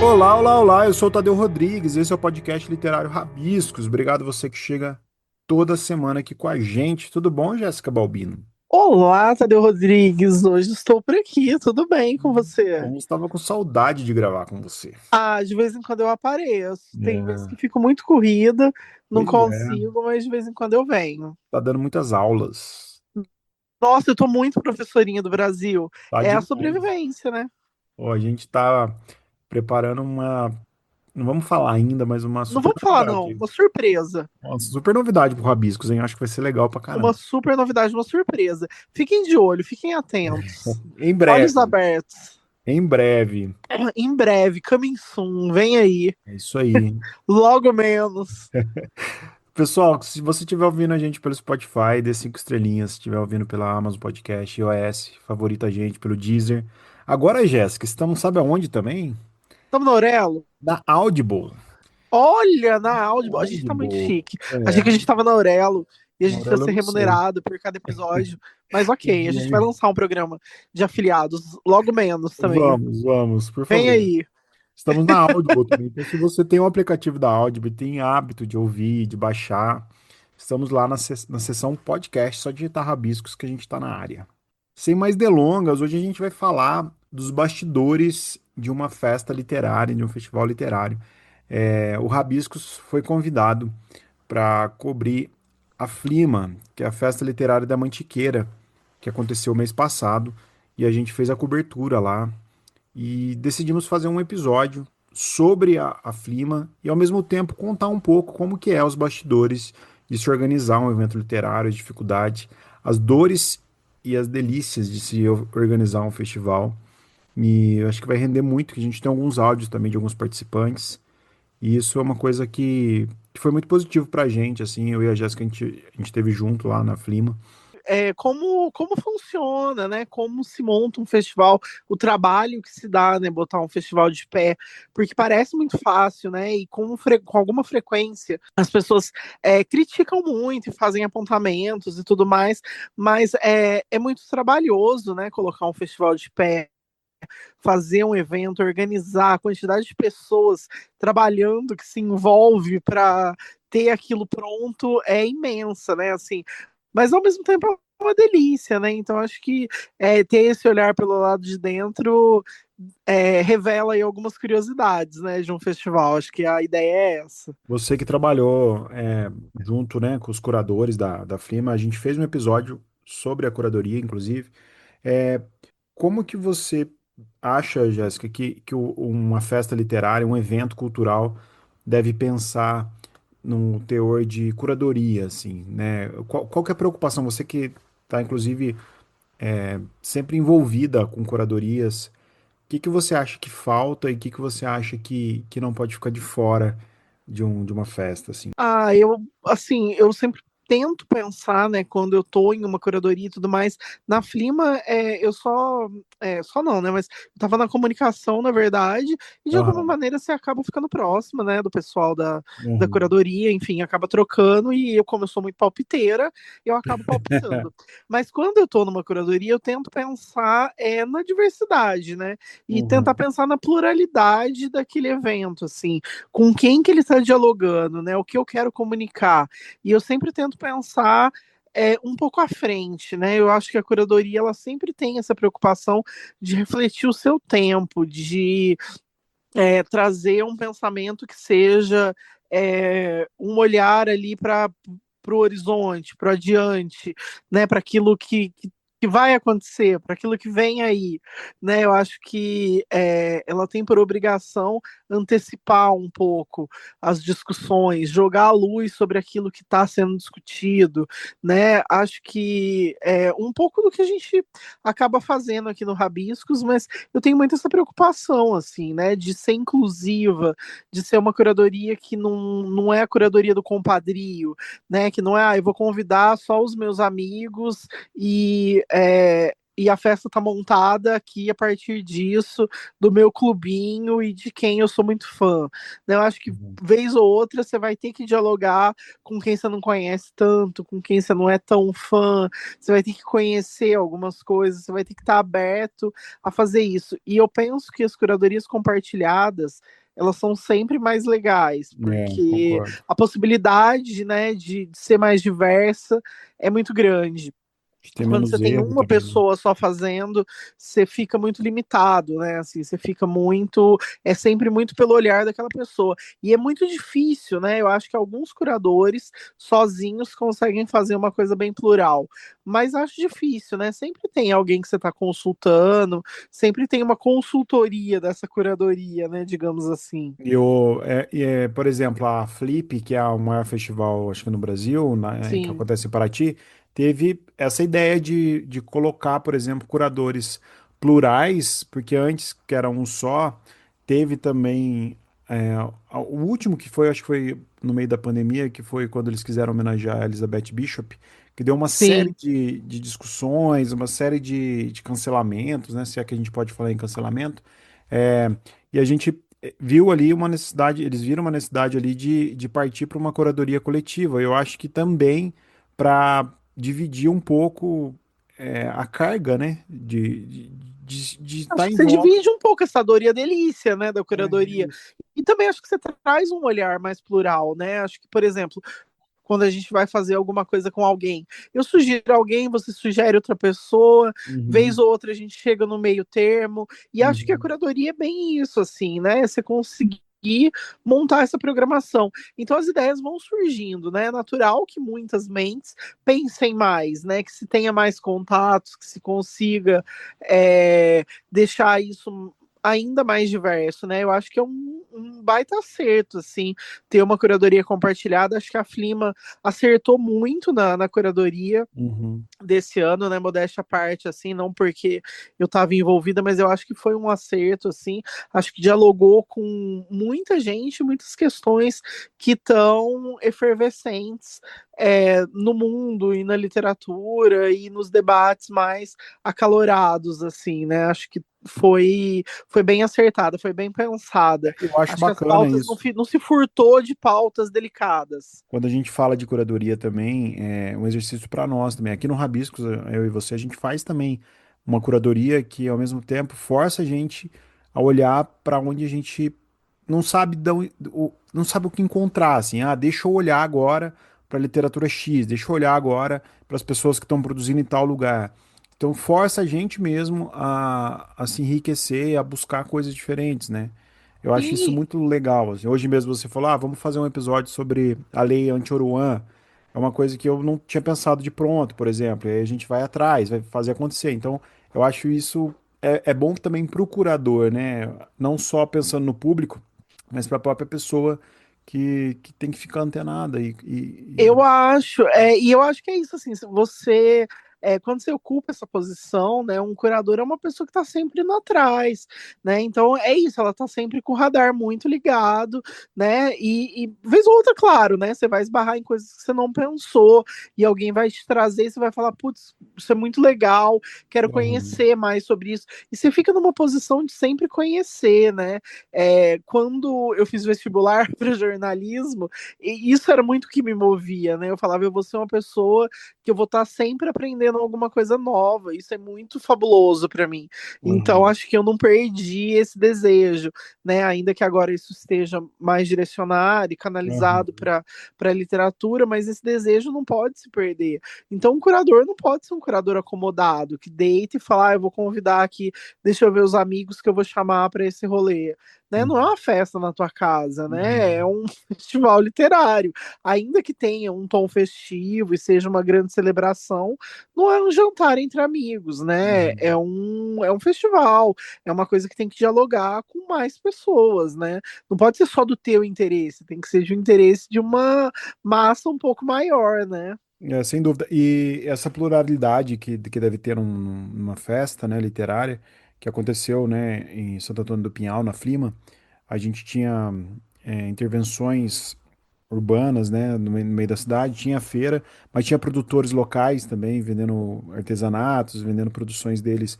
Olá, olá, olá, eu sou o Tadeu Rodrigues, esse é o podcast literário Rabiscos. Obrigado você que chega toda semana aqui com a gente. Tudo bom, Jéssica Balbino? Olá, Tadeu Rodrigues. Hoje estou por aqui. Tudo bem com você? Bom, estava com saudade de gravar com você. Ah, de vez em quando eu apareço. Tem vezes que É, fico muito corrida, não pois é, consigo, mas de vez em quando eu venho. tá dando muitas aulas. Nossa, eu tô muito professorinha do Brasil. Tá É a demais. sobrevivência, né? Ó, a gente tá preparando uma, não vamos falar ainda, mas uma Não super vamos falar, não. novidade. Uma surpresa. Uma super novidade pro Rabiscos, hein? Acho que vai ser legal pra Uma caramba. super novidade, uma surpresa. Fiquem de olho, fiquem atentos. Em Olhos breve, abertos. em breve. Em breve, coming soon. Vem aí. É isso aí. Logo menos. Pessoal, se você estiver ouvindo a gente pelo Spotify, dê 5 estrelinhas. Se estiver ouvindo pela Amazon Podcast, iOS, favorita a gente pelo Deezer. Agora, Jéssica, estamos, sabe aonde também? Tamo no Aurelo? Na Audible. Olha, na áudio, a gente tá muito Audible. chique. Achei É, que a gente tava na Aurelo e a na gente ia Aurelo eu ser não sei. remunerado por cada episódio. Mas ok, a gente vai Podia. lançar um programa de afiliados, logo menos também. Vamos, vamos, por Vem favor. aí. Estamos na Audible também. Então, se você tem um aplicativo da Audible, tem hábito de ouvir, de baixar, estamos lá na seção podcast, só digitar Rabiscos que a gente está na área. Sem mais delongas, hoje a gente vai falar dos bastidores de uma festa literária, de um festival literário. O Rabiscos foi convidado para cobrir a Flima, que é a festa literária da Mantiqueira, que aconteceu mês passado, e a gente fez a cobertura lá e decidimos fazer um episódio sobre a Flima e ao mesmo tempo contar um pouco como que é os bastidores de se organizar um evento literário, as dificuldades, as dores e as delícias de se organizar um festival. E eu acho que vai render muito, que a gente tem alguns áudios também de alguns participantes. E isso é uma coisa que foi muito positivo pra gente, assim, eu e a Jéssica, a gente teve junto lá na Flima. Como funciona, né? Como se monta um festival, o trabalho que se dá, né? Botar um festival de pé, porque parece muito fácil, né? E com alguma frequência as pessoas criticam muito e fazem apontamentos e tudo mais, mas é muito trabalhoso, né? Colocar um festival de pé, fazer um evento, organizar a quantidade de pessoas trabalhando que se envolve para ter aquilo pronto é imensa, né? Assim, mas ao mesmo tempo é uma delícia, né? Então acho que ter esse olhar pelo lado de dentro revela aí algumas curiosidades, né, de um festival. Acho que a ideia é essa. Você que trabalhou junto, né, com os curadores da Flima, a gente fez um episódio sobre a curadoria, inclusive. É, como que você acha, Jéssica, que uma festa literária, um evento cultural, deve pensar num teor de curadoria, assim, né? Qual que é a preocupação? Você que está, inclusive, sempre envolvida com curadorias, o que que você acha que falta e o que que você acha que não pode ficar de fora de uma festa, assim? Eu sempre tento pensar, né, quando eu tô em uma curadoria e tudo mais, na Flima, só não, né, mas eu tava na comunicação, na verdade, e de alguma Aham. maneira você acaba ficando próxima, né, do pessoal da Uhum. curadoria, enfim, acaba trocando, e eu, como eu sou muito palpiteira, eu acabo palpitando. Mas quando eu tô numa curadoria, eu tento pensar na diversidade, né, e tentar Uhum. pensar na pluralidade daquele evento, assim, com quem que ele está dialogando, né? O que eu quero comunicar. E eu sempre tento pensar um pouco à frente, né? Eu acho que a curadoria ela sempre tem essa preocupação de refletir o seu tempo, de trazer um pensamento que seja um olhar ali para o horizonte, para o adiante, né? Para aquilo que vai acontecer, para aquilo que vem aí, né? Eu acho que ela tem por obrigação antecipar um pouco as discussões, jogar a luz sobre aquilo que está sendo discutido, né? Acho que é um pouco do que a gente acaba fazendo aqui no Rabiscos, mas eu tenho muito essa preocupação, assim, né? De ser inclusiva, de ser uma curadoria que não é a curadoria do compadrio, né? Que não é, eu vou convidar só os meus amigos e e a festa tá montada aqui a partir disso, do meu clubinho e de quem eu sou muito fã. Né? Eu acho que Uhum. vez ou outra você vai ter que dialogar com quem você não conhece tanto, com quem você não é tão fã, você vai ter que conhecer algumas coisas, você vai ter que estar aberto a fazer isso. E eu penso que as curadorias compartilhadas elas são sempre mais legais, É, porque concordo. a possibilidade, né, de ser mais diversa é muito grande. De ter Quando você menos tem erro uma também, né? pessoa só fazendo, você fica muito limitado, né? Assim, você fica muito, é sempre muito pelo olhar daquela pessoa. E é muito difícil, né? Eu acho que alguns curadores sozinhos conseguem fazer uma coisa bem plural, mas acho difícil, né? Sempre tem alguém que você está consultando, sempre tem uma consultoria dessa curadoria, né? Digamos assim. Por exemplo, a Flip, que é o maior festival, acho que no Brasil, né, que Sim, acontece em Paraty, teve essa ideia de colocar, por exemplo, curadores plurais, porque antes, que era um só, teve também o último que foi, acho que foi no meio da pandemia, que foi quando eles quiseram homenagear a Elizabeth Bishop, que deu uma série sim, de discussões, uma série de cancelamentos, né, se é que a gente pode falar em cancelamento. É, e a gente viu ali uma necessidade, eles viram uma necessidade ali de partir para uma curadoria coletiva. Eu acho que também para dividir um pouco a carga, né? De acho estar que em você volta. divide um pouco essa dor e a delícia, né, da É curadoria. isso. E também acho que você traz um olhar mais plural, né? Acho que, por exemplo, quando a gente vai fazer alguma coisa com alguém, eu sugiro alguém, você sugere outra pessoa, vez Uhum, ou outra a gente chega no meio termo, e acho que a uhum, curadoria é bem isso, assim, né? Você conseguir montar essa programação. Então as ideias vão surgindo, né? É natural que muitas mentes pensem mais, né? Que se tenha mais contatos, que se consiga deixar isso ainda mais diverso, né? Eu acho que é um baita acerto, assim, ter uma curadoria compartilhada. Acho que a Flima acertou muito na curadoria uhum, desse ano, né? Modéstia à parte, assim, não porque eu estava envolvida, mas eu acho que foi um acerto, assim. Acho que dialogou com muita gente, muitas questões que estão efervescentes no mundo e na literatura e nos debates mais acalorados, assim, né? Acho que foi bem acertada, foi bem pensada. Eu acho Acho que as bacana pautas isso. não se furtou de pautas delicadas. Quando a gente fala de curadoria também, é um exercício para nós também. Aqui no Rabiscos, eu e você, a gente faz também uma curadoria que, ao mesmo tempo, força a gente a olhar para onde a gente não sabe, não sabe o que encontrar. Assim, deixa eu olhar agora para a literatura X, deixa eu olhar agora para as pessoas que estão produzindo em tal lugar. Então, força a gente mesmo a se enriquecer, a buscar coisas diferentes, né? Eu acho isso Sim, muito legal, assim. Hoje mesmo você falou, vamos fazer um episódio sobre a lei anti-Oruan. É uma coisa que eu não tinha pensado de pronto, por exemplo. E aí a gente vai atrás, vai fazer acontecer. Então, eu acho isso é bom também para o curador, né? Não só pensando no público, mas para a própria pessoa que tem que ficar antenada. eu acho, e eu acho que é isso, assim, se você, quando você ocupa essa posição, né, um curador é uma pessoa que está sempre indo atrás, né, então é isso, ela está sempre com o radar muito ligado, né, e vez ou outra, claro, né, você vai esbarrar em coisas que você não pensou, e alguém vai te trazer, e você vai falar, putz, isso é muito legal, quero Uhum. conhecer mais sobre isso, e você fica numa posição de sempre conhecer, né, quando eu fiz vestibular para jornalismo, e isso era muito o que me movia, né? Eu falava, eu vou ser uma pessoa que eu vou estar sempre aprendendo alguma coisa nova. Isso é muito fabuloso para mim. Então, Uhum. acho que eu não perdi esse desejo, né? Ainda que agora isso esteja mais direcionado e canalizado Uhum. para a literatura, mas esse desejo não pode se perder. Então, um curador não pode ser um curador acomodado, que deita e fala, eu vou convidar aqui, deixa eu ver os amigos que eu vou chamar para esse rolê. Né? Não é Uhum. uma festa na tua casa, né? É Uhum. um festival literário. Ainda que tenha um tom festivo e seja uma grande celebração, não é um jantar entre amigos, né? Uhum. É um festival, é uma coisa que tem que dialogar com mais pessoas, né? Não pode ser só do teu interesse, tem que ser de um interesse de uma massa um pouco maior, né? Sem dúvida. E essa pluralidade que deve ter numa festa, né, literária, que aconteceu, né, em Santo Antônio do Pinhal, na Flima, a gente tinha intervenções urbanas, né, no meio da cidade, tinha feira, mas tinha produtores locais também, vendendo artesanatos, vendendo produções deles,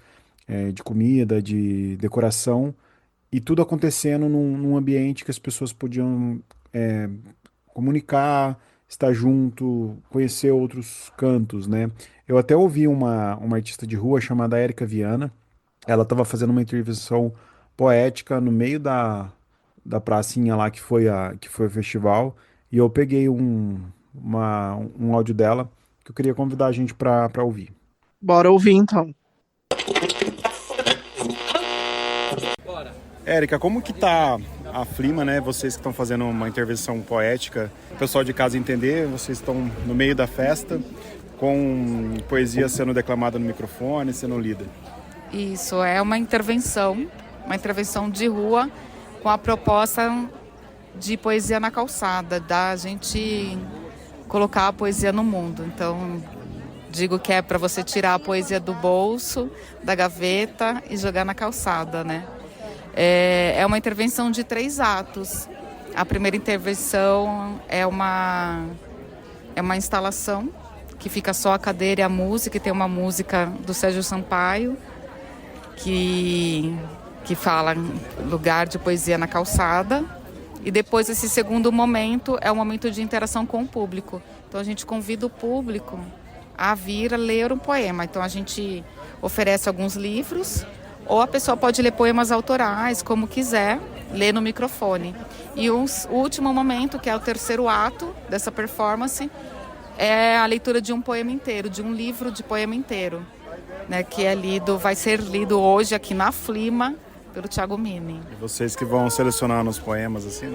de comida, de decoração, e tudo acontecendo num ambiente que as pessoas podiam comunicar, estar junto, conhecer outros cantos, né? Eu até ouvi uma artista de rua chamada Érica Viana. Ela estava fazendo uma intervenção poética no meio da pracinha lá que foi o festival, e eu peguei um áudio dela que eu queria convidar a gente para ouvir. Bora ouvir então. Érica, como que tá a Flima, né? Vocês que estão fazendo uma intervenção poética, o pessoal de casa entender, vocês estão no meio da festa, com poesia sendo declamada no microfone, sendo lida. Isso é uma intervenção de rua com a proposta de poesia na calçada, da gente colocar a poesia no mundo. Então, digo que é para você tirar a poesia do bolso, da gaveta e jogar na calçada, né? É uma intervenção de 3 atos. A primeira intervenção é uma instalação que fica só a cadeira e a música, e tem uma música do Sérgio Sampaio, que fala lugar de poesia na calçada. E depois esse segundo momento é o momento de interação com o público. Então a gente convida o público a vir a ler um poema. Então a gente oferece alguns livros, ou a pessoa pode ler poemas autorais, como quiser, ler no microfone. E o último momento, que é o terceiro ato dessa performance, é a leitura de um poema inteiro, de um livro de poema inteiro, né, que vai ser lido hoje aqui na Flima pelo Thiago Mini. E vocês que vão selecionando os poemas assim,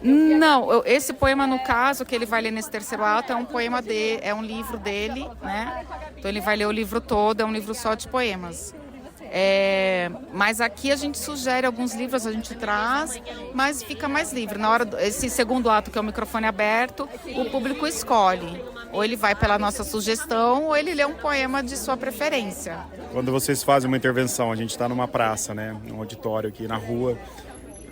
não? Não, esse poema, no caso, que ele vai ler nesse terceiro ato, é um poema dele, é um livro dele, né? Então ele vai ler o livro todo, é um livro só de poemas. Mas aqui a gente sugere alguns livros, a gente traz, mas fica mais livre. Na hora esse segundo ato, que é o microfone aberto, o público escolhe. Ou ele vai pela nossa sugestão, ou ele lê um poema de sua preferência. Quando vocês fazem uma intervenção, a gente está numa praça, né, num auditório aqui na rua,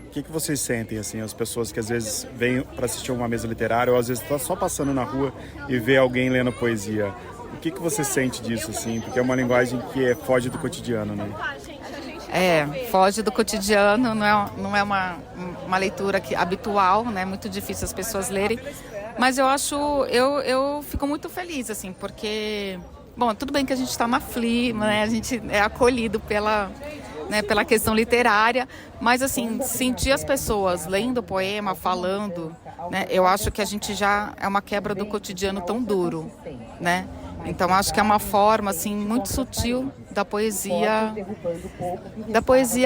o que vocês sentem, assim, as pessoas que às vezes vêm para assistir uma mesa literária, ou às vezes está só passando na rua e vê alguém lendo poesia? O que você sente disso, assim? Porque é uma linguagem que foge do cotidiano, né? Foge do cotidiano, não é uma leitura habitual, né? Muito difícil as pessoas lerem. Mas eu fico muito feliz, assim, porque, bom, tudo bem que a gente está na Flima, né? A gente é acolhido pela questão literária, mas, assim, sentir as pessoas lendo poema, falando, né? Eu acho que a gente já é uma quebra do cotidiano tão duro, né? Então acho que é uma forma assim muito sutil da poesia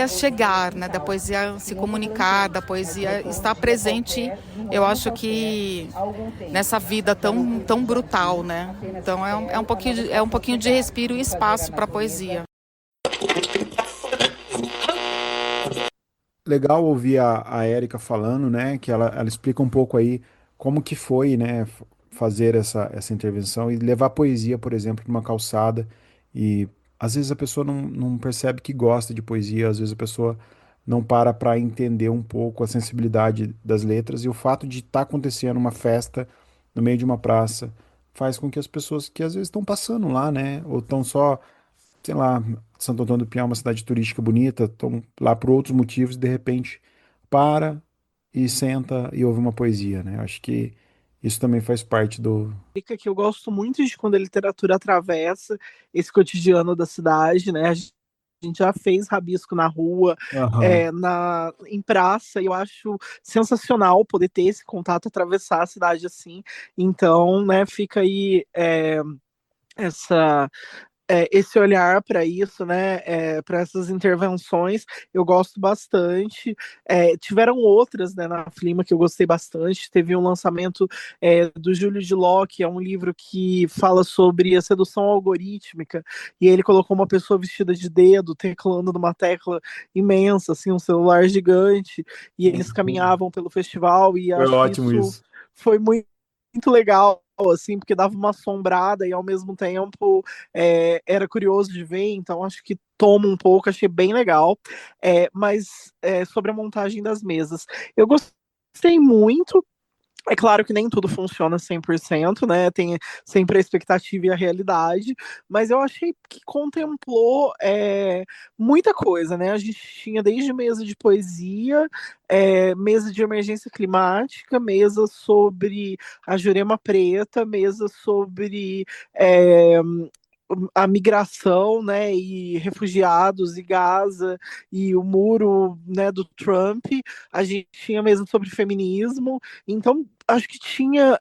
chegar, né? Da poesia se comunicar, da poesia estar presente. Eu acho que nessa vida tão brutal, né? Então é um pouquinho de respiro e espaço para a poesia. Legal ouvir a Érica falando, né, que ela explica um pouco aí como que foi, né, fazer essa intervenção e levar poesia, por exemplo, numa calçada. E às vezes a pessoa não percebe que gosta de poesia, às vezes a pessoa não para entender um pouco a sensibilidade das letras, e o fato de estar acontecendo uma festa no meio de uma praça faz com que as pessoas que às vezes estão passando lá, né, ou estão só, sei lá, Santo Antônio do Pinhal é uma cidade turística bonita, estão lá por outros motivos, e de repente para e senta e ouve uma poesia, né? Acho que isso também faz parte do. Que eu gosto muito de quando a literatura atravessa esse cotidiano da cidade, né? A gente já fez rabisco na rua, Aham. em praça, e eu acho sensacional poder ter esse contato, atravessar a cidade assim. Então, né, fica aí essa esse olhar para isso, né, para essas intervenções, eu gosto bastante. Tiveram outras, né, na Flima que eu gostei bastante. Teve um lançamento do Júlio de Ló, que é um livro que fala sobre a sedução algorítmica, e ele colocou uma pessoa vestida de dedo, teclando numa tecla imensa, assim, um celular gigante, e eles caminhavam pelo festival, e Foi acho que ótimo isso isso. foi muito legal, assim, porque dava uma assombrada e ao mesmo tempo era curioso de ver, então acho que toma um pouco, achei bem legal. Mas sobre a montagem das mesas, eu gostei muito. É claro que nem tudo funciona 100%, né? Tem sempre a expectativa e a realidade, mas eu achei que contemplou muita coisa, né? A gente tinha desde mesa de poesia, mesa de emergência climática, mesa sobre a Jurema Preta, mesa sobre é, a migração, né, e refugiados e Gaza e o muro, né, do Trump. A gente tinha mesmo sobre feminismo. Então acho que tinha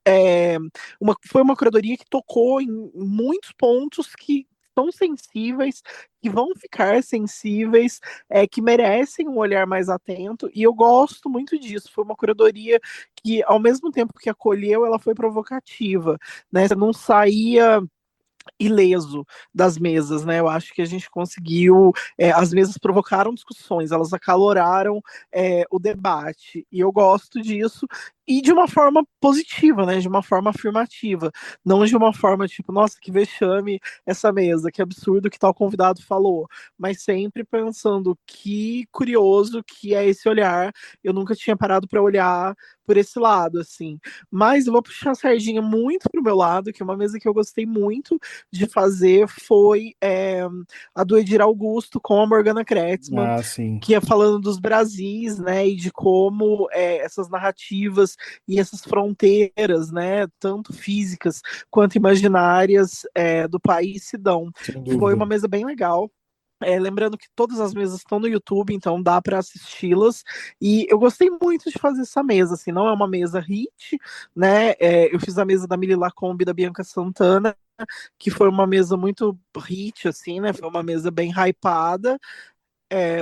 foi uma curadoria que tocou em muitos pontos que são sensíveis, que vão ficar sensíveis, que merecem um olhar mais atento, e eu gosto muito disso. Foi uma curadoria que, ao mesmo tempo que acolheu, ela foi provocativa, né? Você não saía ileso das mesas, né? Eu acho que a gente conseguiu. As mesas provocaram discussões, elas acaloraram o debate, e eu gosto disso. E de uma forma positiva, né? De uma forma afirmativa. Não de uma forma tipo, nossa, que vexame essa mesa, que absurdo que tal convidado falou. Mas sempre pensando que curioso que é esse olhar. Eu nunca tinha parado para olhar por esse lado, assim. Mas eu vou puxar a sardinha muito pro meu lado, que é uma mesa que eu gostei muito de fazer, foi a do Edir Augusto com a Morgana Kretzmann, Ah, sim. que é falando dos Brasis, né, e de como essas narrativas e essas fronteiras, né, tanto físicas quanto imaginárias, do país se dão. Sem Foi dúvida. uma mesa bem legal. Lembrando que todas as mesas estão no YouTube, então dá para assisti-las. E eu gostei muito de fazer essa mesa, assim, não é uma mesa hit, né? Eu fiz a mesa da Mili Lacombe e da Bianca Santana, que foi uma mesa muito hit, assim, né? Foi uma mesa bem hypada,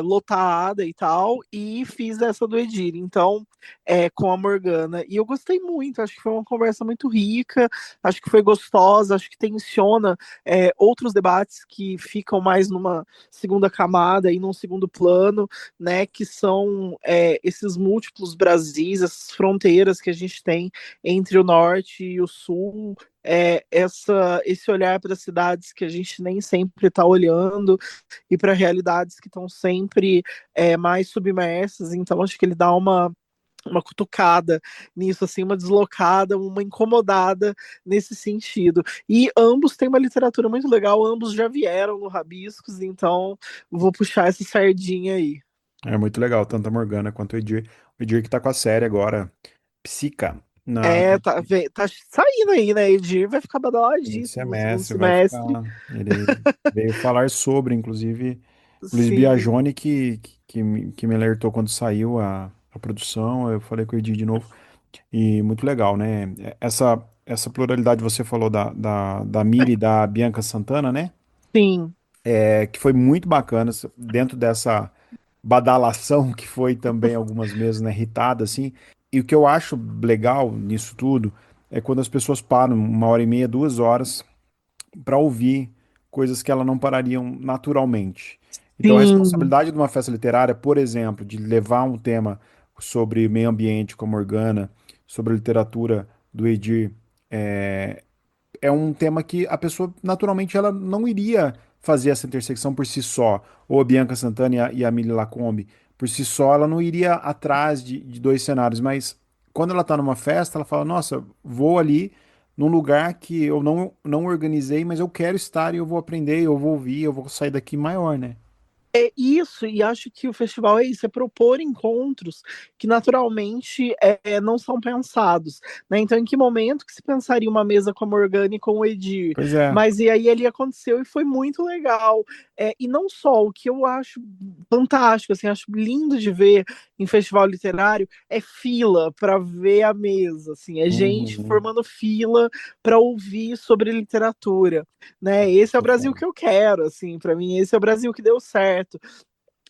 lotada e tal, e fiz essa do Edir, então, com a Morgana. E eu gostei muito, acho que foi uma conversa muito rica, acho que foi gostosa, acho que tensiona outros debates que ficam mais numa segunda camada e num segundo plano, né, que são esses múltiplos Brasis, essas fronteiras que a gente tem entre o norte e o sul, esse olhar para cidades que a gente nem sempre está olhando, e para realidades que estão sempre mais submersas. Então, acho que ele dá uma cutucada nisso, assim, uma deslocada, uma incomodada nesse sentido. E ambos têm uma literatura muito legal, ambos já vieram no Rabiscos, então vou puxar essa sardinha aí. É muito legal, tanto a Morgana quanto o Edir. O Edir que tá com a série agora, Psica, na Tá saindo aí, né? Edir vai ficar segundo badaladíssimo no segundo semestre, vai ficar. semestre. Ele veio falar sobre, inclusive, o Luiz Sim, Biagione que me alertou quando saiu a produção. Eu falei com o Edir de novo. E muito legal, né? Essa pluralidade você falou da Miri e da Bianca Santana, né? sim, Que foi muito bacana dentro dessa badalação que foi também algumas mesas, né, irritada assim. E o que eu acho legal nisso tudo é quando as pessoas param 1 hora e meia, 2 horas para ouvir coisas que elas não parariam naturalmente. Então, a sim. responsabilidade de uma festa literária, por exemplo, de levar um tema sobre meio ambiente como Organa, sobre a literatura do Edir, é um tema que a pessoa naturalmente ela não iria fazer essa intersecção por si só, ou a Bianca Santana e a Mili Lacombe, por si só ela não iria atrás de dois cenários, mas quando ela está numa festa, ela fala, nossa, vou ali num lugar que eu não organizei, mas eu quero estar e eu vou aprender, eu vou ouvir, eu vou sair daqui maior, né? É isso, e acho que o festival é isso, é propor encontros que naturalmente não são pensados, né? Então, em que momento que se pensaria uma mesa com a Morgana e com o Edir? Pois é. Mas e aí ele aconteceu e foi muito legal. E não só, o que eu acho fantástico, assim, acho lindo de ver em festival literário é fila para ver a mesa, assim, é gente Uhum. formando fila para ouvir sobre literatura, né? Esse é o Muito Brasil bom. que eu quero, assim, para mim esse é o Brasil que deu certo.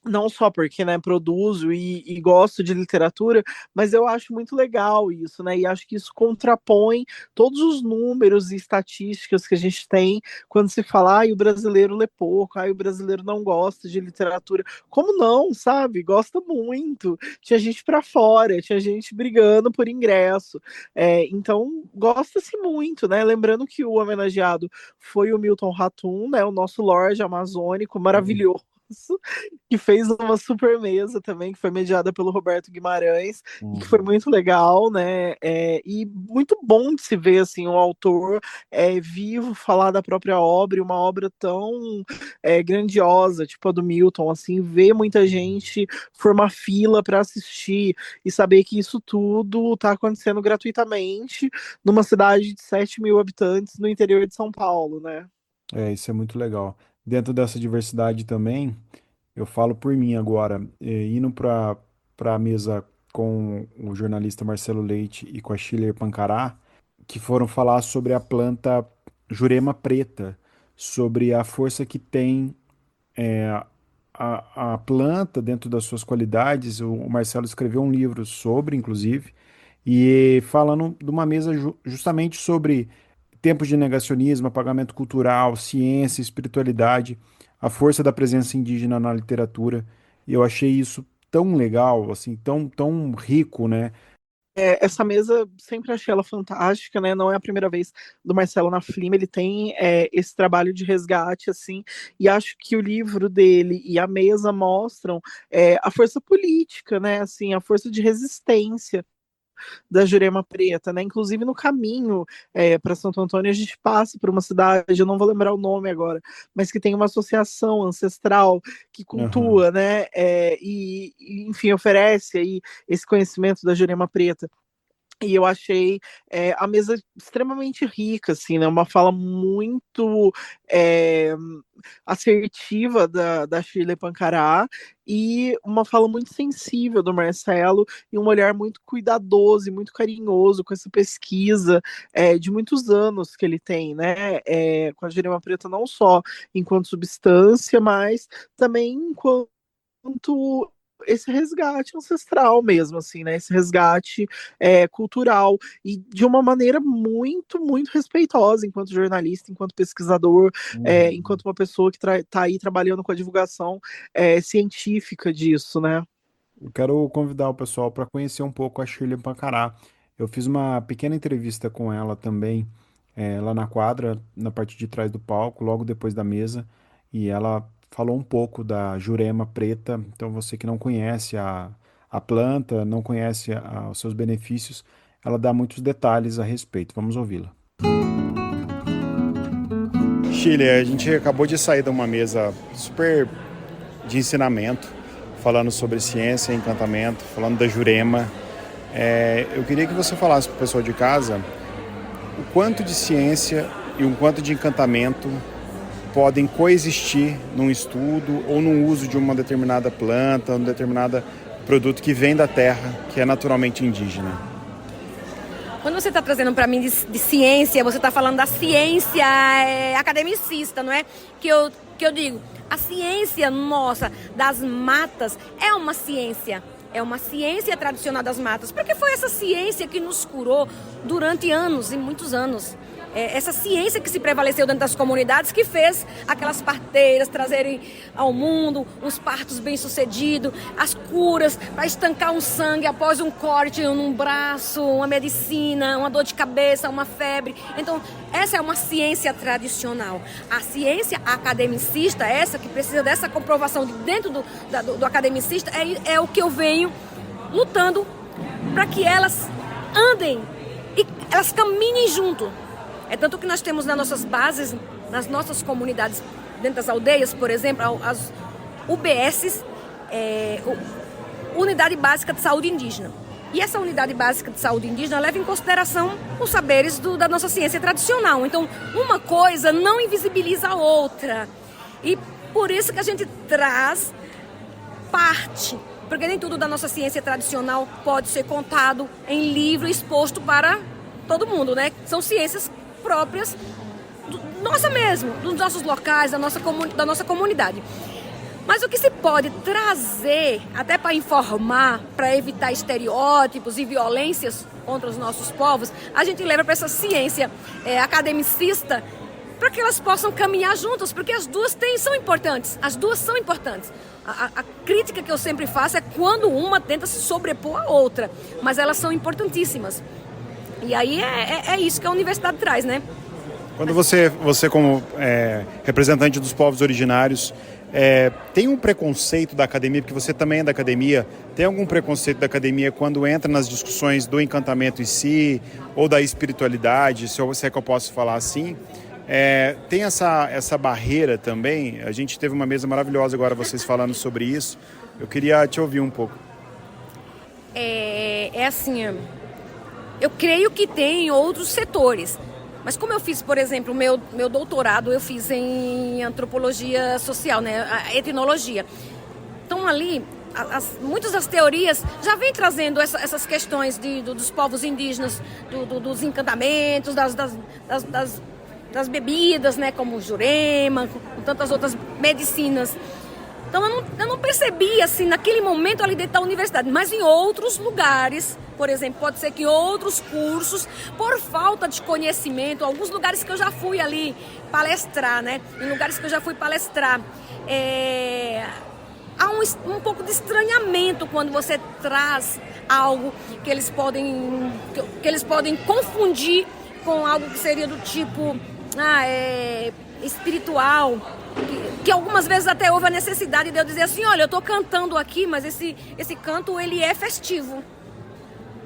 Não só porque, né, produzo e gosto de literatura, mas eu acho muito legal isso, né? E acho que isso contrapõe todos os números e estatísticas que a gente tem quando se fala, o brasileiro lê pouco, o brasileiro não gosta de literatura. Como não, sabe? Gosta muito. Tinha gente para fora, tinha gente brigando por ingresso. Então, gosta-se muito, né? Lembrando que o homenageado foi o Milton Ratum, né? O nosso Lorde Amazônico, maravilhoso, que fez uma super mesa também, que foi mediada pelo Roberto Guimarães, e que foi Uhum. muito legal, né? E muito bom de se ver assim, um autor vivo falar da própria obra, e uma obra tão grandiosa, tipo a do Milton, assim, ver muita gente formar fila para assistir e saber que isso tudo está acontecendo gratuitamente numa cidade de 7 mil habitantes no interior de São Paulo, né? Isso é muito legal. Dentro dessa diversidade também, eu falo por mim agora, indo para a mesa com o jornalista Marcelo Leite e com a Schiller Pancará, que foram falar sobre a planta Jurema preta, sobre a força que tem a planta dentro das suas qualidades. O Marcelo escreveu um livro sobre, inclusive, e falando de uma mesa justamente sobre tempos de negacionismo, apagamento cultural, ciência, espiritualidade, a força da presença indígena na literatura. E eu achei isso tão legal, assim, tão rico, né? Essa mesa, sempre achei ela fantástica, né? Não é a primeira vez do Marcelo na Flima, ele tem esse trabalho de resgate, assim, e acho que o livro dele e a mesa mostram a força política, né? Assim, a força de resistência da Jurema Preta, né? Inclusive no caminho para Santo Antônio a gente passa por uma cidade, eu não vou lembrar o nome agora, mas que tem uma associação ancestral que Aham. cultua, né? Enfim, oferece aí esse conhecimento da Jurema Preta. E eu achei a mesa extremamente rica, assim, né? Uma fala muito é, assertiva da Shirley Pancará e uma fala muito sensível do Marcelo e um olhar muito cuidadoso e muito carinhoso com essa pesquisa de muitos anos que ele tem, né? Com a Jurema Preta não só enquanto substância, mas também enquanto esse resgate ancestral mesmo, assim, né? Esse resgate cultural e de uma maneira muito, muito respeitosa enquanto jornalista, enquanto pesquisador, Uhum. enquanto uma pessoa que está aí trabalhando com a divulgação científica disso, né? Eu quero convidar o pessoal para conhecer um pouco a Shirley Pancará. Eu fiz uma pequena entrevista com ela também, lá na quadra, na parte de trás do palco, logo depois da mesa, e ela falou um pouco da Jurema preta. Então, você que não conhece a planta, não conhece os seus benefícios, ela dá muitos detalhes a respeito. Vamos ouvi-la. Shirley, a gente acabou de sair de uma mesa super de ensinamento, falando sobre ciência e encantamento, falando da Jurema. Eu queria que você falasse para o pessoal de casa o quanto de ciência e o quanto de encantamento podem coexistir num estudo ou no uso de uma determinada planta, um determinado produto que vem da terra, que é naturalmente indígena. Quando você está trazendo para mim de ciência, você está falando da ciência academicista, não é? Que eu digo, a ciência nossa das matas é uma ciência tradicional das matas, porque foi essa ciência que nos curou durante anos e muitos anos. Essa ciência que se prevaleceu dentro das comunidades que fez aquelas parteiras trazerem ao mundo uns partos bem-sucedidos, as curas para estancar um sangue após um corte num braço, uma medicina, uma dor de cabeça, uma febre. Então, essa é uma ciência tradicional. A ciência academicista, essa que precisa dessa comprovação de dentro do academicista, é o que eu venho lutando para que elas andem e elas caminhem junto. É tanto que nós temos nas nossas bases, nas nossas comunidades, dentro das aldeias, por exemplo, as UBSs, Unidade Básica de Saúde Indígena. E essa Unidade Básica de Saúde Indígena leva em consideração os saberes da nossa ciência tradicional. Então, uma coisa não invisibiliza a outra. E por isso que a gente traz parte, porque nem tudo da nossa ciência tradicional pode ser contado em livro exposto para todo mundo, né? São ciências próprias nossa mesmo, dos nossos locais, da nossa comunidade. Mas o que se pode trazer, até para informar, para evitar estereótipos e violências contra os nossos povos, a gente leva para essa ciência academicista, para que elas possam caminhar juntas, porque as duas são importantes. As duas são importantes. A crítica que eu sempre faço é quando uma tenta se sobrepor à outra, mas elas são importantíssimas. E aí é isso que a universidade traz, né? Quando você como representante dos povos originários, Tem um preconceito da academia, porque você também é da academia, tem algum preconceito da academia quando entra nas discussões do encantamento em si, ou da espiritualidade, se é que eu posso falar assim? Tem essa barreira também? A gente teve uma mesa maravilhosa agora, vocês falando sobre isso. Eu queria te ouvir um pouco. Assim, eu creio que tem outros setores. Mas como eu fiz, por exemplo, meu doutorado, eu fiz em antropologia social, né, a etnologia. Então ali, muitas das teorias já vêm trazendo essas questões dos povos indígenas, dos encantamentos, das bebidas, né, como jurema, com tantas outras medicinas. Então eu não percebi assim naquele momento ali dentro da universidade, mas em outros lugares, por exemplo, pode ser que outros cursos, por falta de conhecimento, alguns lugares que eu já fui ali palestrar, né? Em lugares que eu já fui palestrar, há um pouco de estranhamento quando você traz algo que eles podem confundir com algo que seria do tipo espiritual. Que algumas vezes até houve a necessidade de eu dizer assim, olha, eu estou cantando aqui, mas esse canto ele é festivo.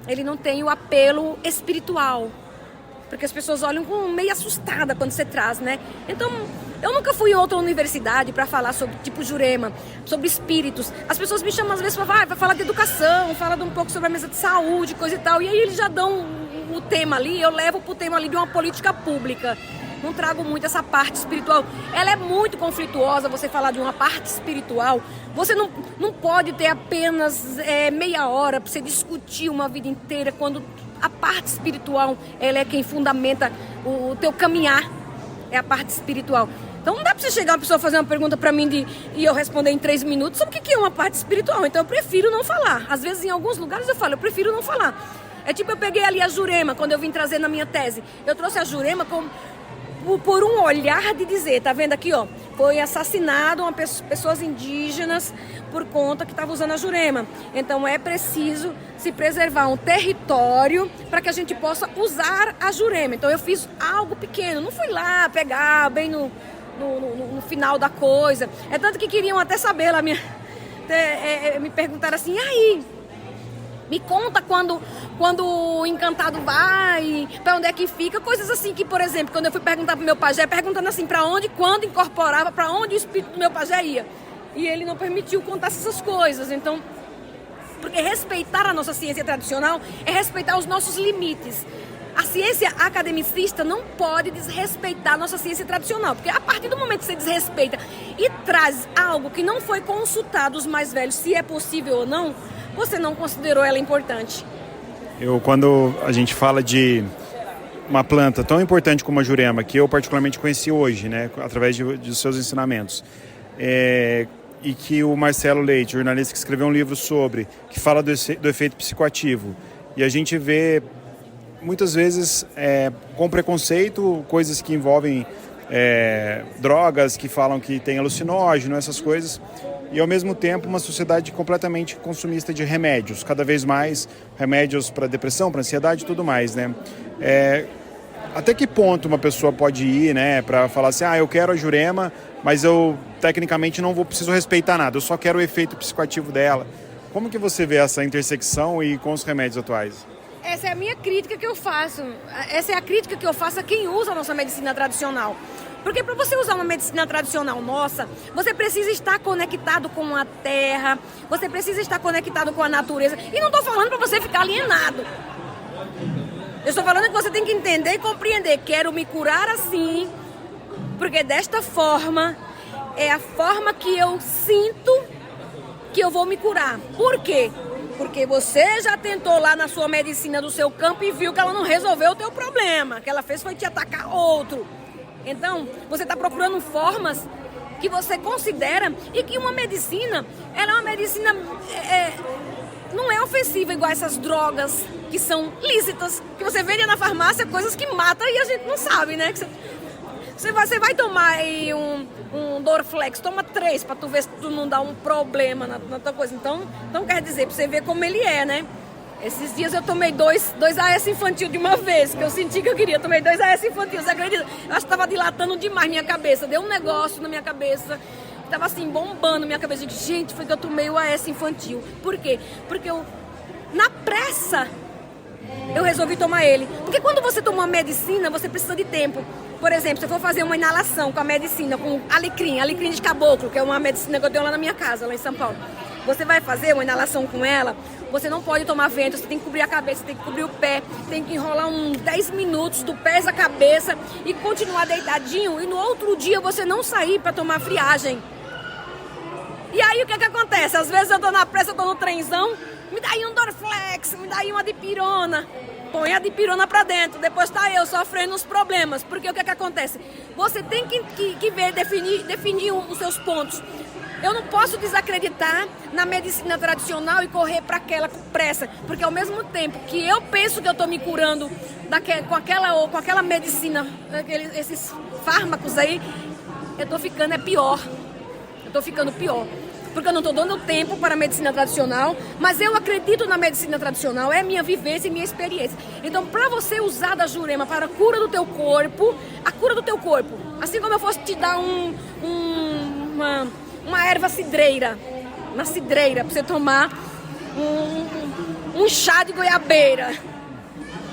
Ele não tem o apelo espiritual. Porque as pessoas olham meio assustada quando você traz, né? Então, eu nunca fui em outra universidade para falar sobre tipo Jurema, sobre espíritos. As pessoas me chamam às vezes para vai falar de educação, fala um pouco sobre a mesa de saúde, coisa e tal. E aí eles já dão o tema ali, eu levo para o tema ali de uma política pública. Não trago muito essa parte espiritual. Ela é muito conflituosa, você falar de uma parte espiritual. Você não pode ter apenas meia hora para você discutir uma vida inteira, quando a parte espiritual ela é quem fundamenta o teu caminhar. É a parte espiritual. Então não dá para você chegar uma pessoa fazer uma pergunta para mim e eu responder em 3 minutos sobre o que é uma parte espiritual. Então eu prefiro não falar. Às vezes em alguns lugares eu falo, eu prefiro não falar. É tipo eu peguei ali a Jurema, quando eu vim trazer na minha tese. Eu trouxe a Jurema por um olhar de dizer, tá vendo aqui, ó, foi assassinado pessoas indígenas por conta que estava usando a Jurema. Então é preciso se preservar um território para que a gente possa usar a Jurema. Então eu fiz algo pequeno, não fui lá pegar bem no final da coisa. É tanto que queriam até saber lá, me perguntaram assim, e aí? Me conta quando o encantado vai, para onde é que fica, coisas assim que, por exemplo, quando eu fui perguntar pro meu pajé, perguntando assim, para onde, quando incorporava, para onde o espírito do meu pajé ia. E ele não permitiu contar essas coisas. Então, porque respeitar a nossa ciência tradicional é respeitar os nossos limites. A ciência academicista não pode desrespeitar a nossa ciência tradicional, porque a partir do momento que você desrespeita e traz algo que não foi consultado os mais velhos, se é possível ou não, você não considerou ela importante. Quando a gente fala de uma planta tão importante como a Jurema, que eu particularmente conheci hoje, né, através de seus ensinamentos, e que o Marcelo Leite, jornalista que escreveu um livro sobre, que fala do efeito psicoativo, e a gente vê muitas vezes com preconceito coisas que envolvem drogas, que falam que tem alucinógeno, essas coisas, e ao mesmo tempo uma sociedade completamente consumista de remédios, cada vez mais remédios para depressão, para ansiedade e tudo mais, né? Até que ponto uma pessoa pode ir, né, para falar assim, eu quero a Jurema, mas eu tecnicamente não preciso respeitar nada, eu só quero o efeito psicoativo dela. Como que você vê essa intersecção e com os remédios atuais? Essa é a minha crítica que eu faço. Essa é a crítica que eu faço a quem usa a nossa medicina tradicional. Porque para você usar uma medicina tradicional nossa, você precisa estar conectado com a terra, você precisa estar conectado com a natureza. E não estou falando para você ficar alienado. Eu estou falando que você tem que entender e compreender. Quero me curar assim, porque desta forma é a forma que eu sinto que eu vou me curar. Por quê? Porque você já tentou lá na sua medicina do seu campo e viu que ela não resolveu o teu problema. O que ela fez foi te atacar outro. Então, você está procurando formas que você considera e que uma medicina, ela é uma medicina, não é ofensiva igual essas drogas que são lícitas, que você vende na farmácia, coisas que matam e a gente não sabe, né? Você vai tomar aí um Dorflex, toma 3 para tu ver se tu não dá um problema na tua coisa. Então quer dizer, para você ver como ele é, né? Esses dias eu tomei 2 AS infantil de uma vez, que eu senti que eu queria. Tomei 2 AS infantil, você acredita? Eu acho que estava dilatando demais minha cabeça. Deu um negócio na minha cabeça. que tava assim, bombando minha cabeça. Eu digo, gente, foi que eu tomei o AS infantil. Por quê? Porque eu, na pressa, eu resolvi tomar ele. Porque quando você toma uma medicina, você precisa de tempo. Por exemplo, se eu for fazer uma inalação com a medicina, com alecrim de caboclo, que é uma medicina que eu tenho lá na minha casa, lá em São Paulo. Você vai fazer uma inalação com ela, você não pode tomar vento, você tem que cobrir a cabeça, tem que cobrir o pé, tem que enrolar uns 10 minutos do pé à cabeça e continuar deitadinho, e no outro dia você não sair para tomar friagem. E aí o que acontece? Às vezes eu tô na pressa, eu tô no trenzão, me dá aí um Dorflex, me dá aí uma dipirona. Põe a dipirona pra dentro, depois tá eu sofrendo os problemas. Porque o que acontece? Você tem que ver, definir os seus pontos. Eu não posso desacreditar na medicina tradicional e correr para aquela com pressa. Porque ao mesmo tempo que eu penso que eu tô me curando com aquela medicina, esses fármacos aí, eu tô ficando pior. Eu tô ficando pior. Porque eu não estou dando tempo para a medicina tradicional, mas eu acredito na medicina tradicional, é minha vivência e minha experiência. Então, para você usar da Jurema para a cura do teu corpo, assim como eu fosse te dar uma erva cidreira, uma cidreira, para você tomar um chá de goiabeira.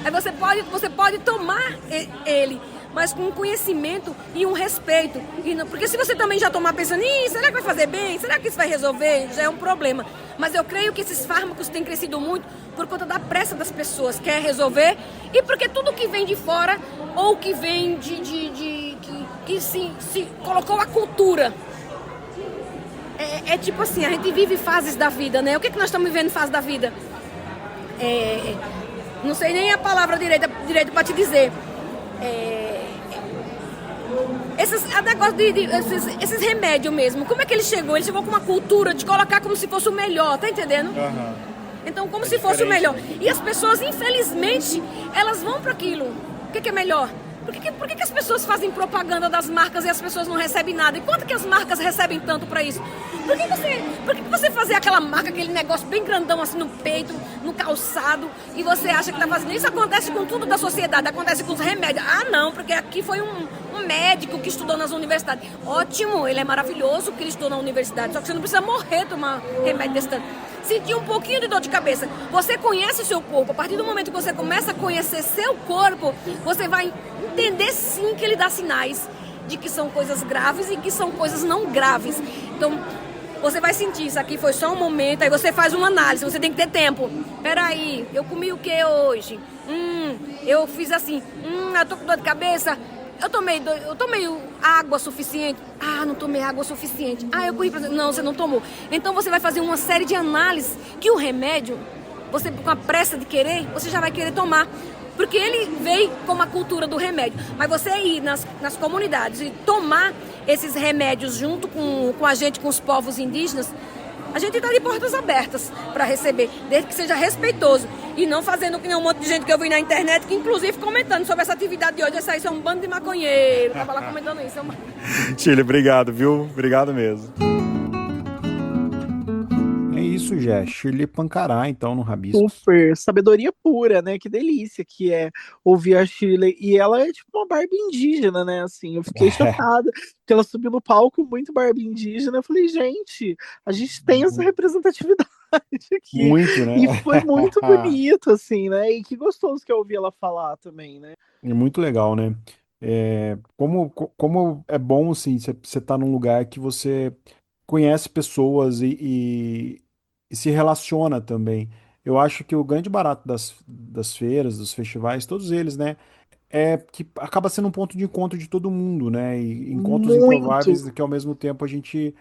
Aí você pode tomar ele, mas com um conhecimento e um respeito. Porque se você também já tomar pensando, será que vai fazer bem? Será que isso vai resolver? Já é um problema. Mas eu creio que esses fármacos têm crescido muito por conta da pressa das pessoas, quer resolver, e porque tudo que vem de fora, ou que vem que se colocou a cultura. É tipo assim, a gente vive fases da vida, né? O que nós estamos vivendo em fase da vida? Não sei nem a palavra direito para te dizer. Esses remédios mesmo, como é que ele chegou? Ele chegou com uma cultura de colocar como se fosse o melhor, tá entendendo? Uhum. Então, como se fosse o melhor. E as pessoas, infelizmente, elas vão para aquilo. O que é melhor? Por que as pessoas fazem propaganda das marcas e as pessoas não recebem nada? E quanto que as marcas recebem tanto para isso? Por que você fazer aquela marca, aquele negócio bem grandão assim no peito, no calçado, e você acha que tá fazendo isso? Acontece com tudo da sociedade, acontece com os remédios. Ah, não, porque aqui foi um médico que estudou nas universidades. Ótimo, ele é maravilhoso que ele estudou na universidade, só que você não precisa morrer tomar remédio desse tanto. Sentir um pouquinho de dor de cabeça. Você conhece o seu corpo. A partir do momento que você começa a conhecer seu corpo, você vai entender sim que ele dá sinais de que são coisas graves e que são coisas não graves. Então, você vai sentir, isso aqui foi só um momento, aí você faz uma análise, você tem que ter tempo. Peraí, eu comi o que hoje? Eu fiz assim, eu tô com dor de cabeça. Eu tomei água suficiente. Ah, não tomei água suficiente. Ah, eu corri pra... Não, você não tomou. Então você vai fazer uma série de análises que o remédio, você com a pressa de querer, você já vai querer tomar. Porque ele veio como a cultura do remédio. Mas você ir nas comunidades e tomar esses remédios junto com a gente, com os povos indígenas, a gente está de portas abertas para receber, desde que seja respeitoso. E não fazendo que nem um monte de gente que eu vi na internet, que inclusive comentando sobre essa atividade de hoje, essa aí são um bando de maconheiro. Tava lá comentando isso. Chile, obrigado, viu? Obrigado mesmo. É isso, Jé. Shirley Pancará, então, no Rabisco. Super, sabedoria pura, né? Que delícia que é ouvir a Shirley. E ela é tipo uma Barbie indígena, né? Assim, eu fiquei chocada, porque ela subiu no palco muito Barbie indígena. Eu falei, gente, a gente tem essa representatividade aqui. Muito, né? E foi muito bonito, assim, né? E que gostoso que eu ouvi ela falar também, né? É muito legal, né? Como é bom, assim, você tá num lugar que você conhece pessoas e se relaciona também. Eu acho que o grande barato das feiras, dos festivais, todos eles, né? É que acaba sendo um ponto de encontro de todo mundo, né? E encontros Muito. improváveis que ao mesmo tempo a gente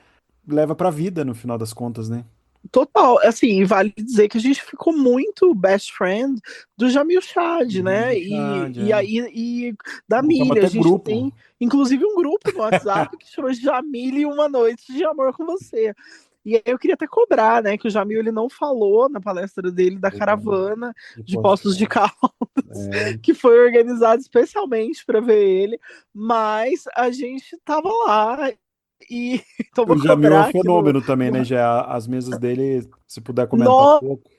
leva pra vida no final das contas, né? Total, assim, vale dizer que a gente ficou muito best friend do Jamil Chad, né? Chad, E aí e da montamos Mili, a até gente grupo. tem inclusive um grupo no WhatsApp que chama Jamil e uma noite de amor com você. E aí eu queria até cobrar, né, que o Jamil ele não falou na palestra dele da caravana de Poços de Caldas, que foi organizado especialmente para ver ele, mas a gente tava lá. E então vou O Jamil é um cobrar aqui fenômeno também, né? Já as mesas dele, se puder comentar um Nossa, pouco.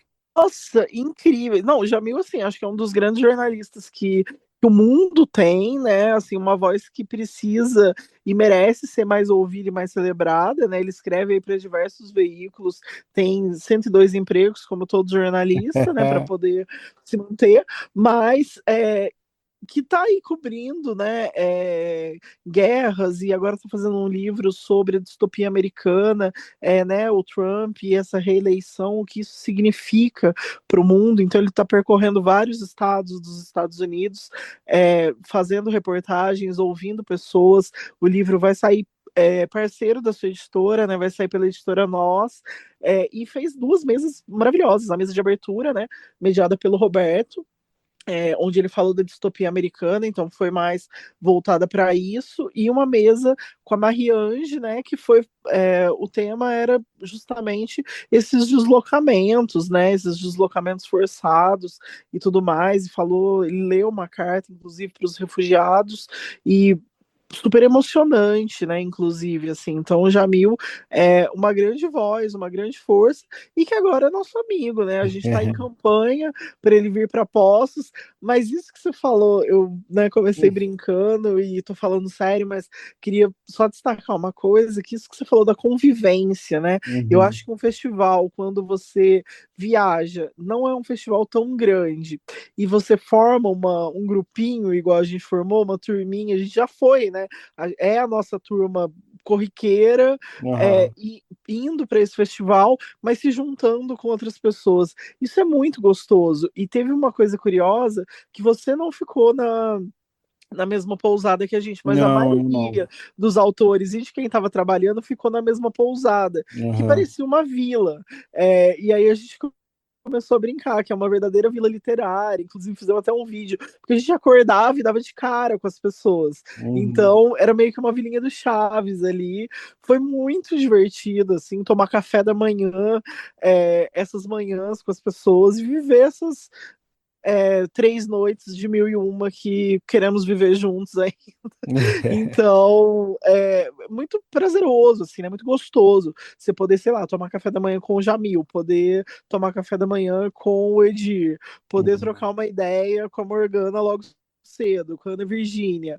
incrível. Não, o Jamil, assim, acho que é um dos grandes jornalistas que que o mundo tem, né? Assim, uma voz que precisa e merece ser mais ouvida e mais celebrada, né? Ele escreve aí para diversos veículos, tem 102 empregos, como todo jornalista, né? Para poder se manter, mas que está aí cobrindo, né, guerras, e agora está fazendo um livro sobre a distopia americana, né, o Trump e essa reeleição, o que isso significa para o mundo. Então ele está percorrendo vários estados dos Estados Unidos, fazendo reportagens, ouvindo pessoas. O livro vai sair parceiro da sua editora, né? Vai sair pela editora Nós, e fez duas mesas maravilhosas, a mesa de abertura, né? Mediada pelo Roberto, onde ele falou da distopia americana, então foi mais voltada para isso, e uma mesa com a Marie-Ange, né, que foi, o tema era justamente esses deslocamentos, né, esses deslocamentos forçados e tudo mais, e falou, ele leu uma carta, inclusive, para os refugiados, e super emocionante, né, inclusive, assim, então o Jamil é uma grande voz, uma grande força, e que agora é nosso amigo, né, a gente está em campanha para ele vir para Poços, mas isso que você falou, eu, né, comecei brincando e tô falando sério, mas queria só destacar uma coisa, que isso que você falou da convivência, né, eu Uhum. acho que um festival, quando você viaja, não é um festival tão grande, e você forma um grupinho, igual a gente formou, uma turminha, a gente já foi, né? É a nossa turma corriqueira, Aham. e indo para esse festival, mas se juntando com outras pessoas. Isso é muito gostoso. E teve uma coisa curiosa, que você não ficou na mesma pousada que a gente, mas a Não, eu não. maioria dos autores e de quem estava trabalhando ficou na mesma pousada, que Aham. parecia uma vila. E aí a gente começou a brincar, que é uma verdadeira vila literária. Inclusive, fizemos até um vídeo, porque a gente acordava e dava de cara com as pessoas. Uhum. Então, era meio que uma vilinha do Chaves ali. Foi muito divertido, assim, tomar café da manhã, essas manhãs com as pessoas e viver essas 3 noites de mil e uma que queremos viver juntos aí. Então, é muito prazeroso, assim, né? Muito gostoso você poder, sei lá, tomar café da manhã com o Jamil, poder tomar café da manhã com o Edir, poder Uhum. trocar uma ideia com a Morgana logo cedo, com a Ana Virgínia,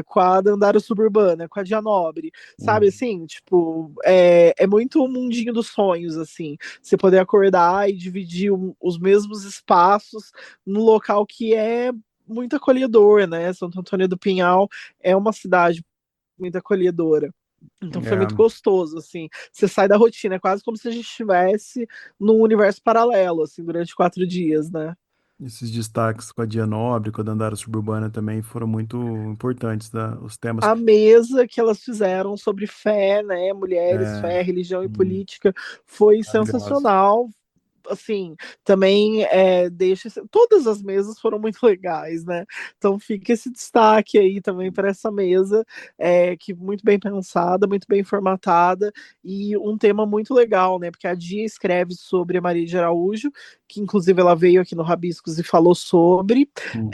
com a Dandara Suburbana, com a Dianobre, sabe Uhum. assim? Tipo, é muito o mundinho dos sonhos, assim, você poder acordar e dividir os mesmos espaços no local que é muito acolhedor, né? Santo Antônio do Pinhal é uma cidade muito acolhedora. Então foi muito É, gostoso, assim. Você sai da rotina, é quase como se a gente estivesse num universo paralelo, assim, durante 4 dias, né? esses destaques com a Dia Nobre, com a Dandara Suburbana também foram muito importantes, os temas. A mesa que elas fizeram sobre fé, né? Mulheres, É, fé, religião e hum, política foi maravilhosa. sensacional. Assim, também deixa. Todas as mesas foram muito legais, né? Então fica esse destaque aí também para essa mesa, que muito bem pensada, muito bem formatada, e um tema muito legal, né? Porque a Dia escreve sobre a Maria de Araújo, que inclusive ela veio aqui no Rabiscos e falou sobre. Uhum.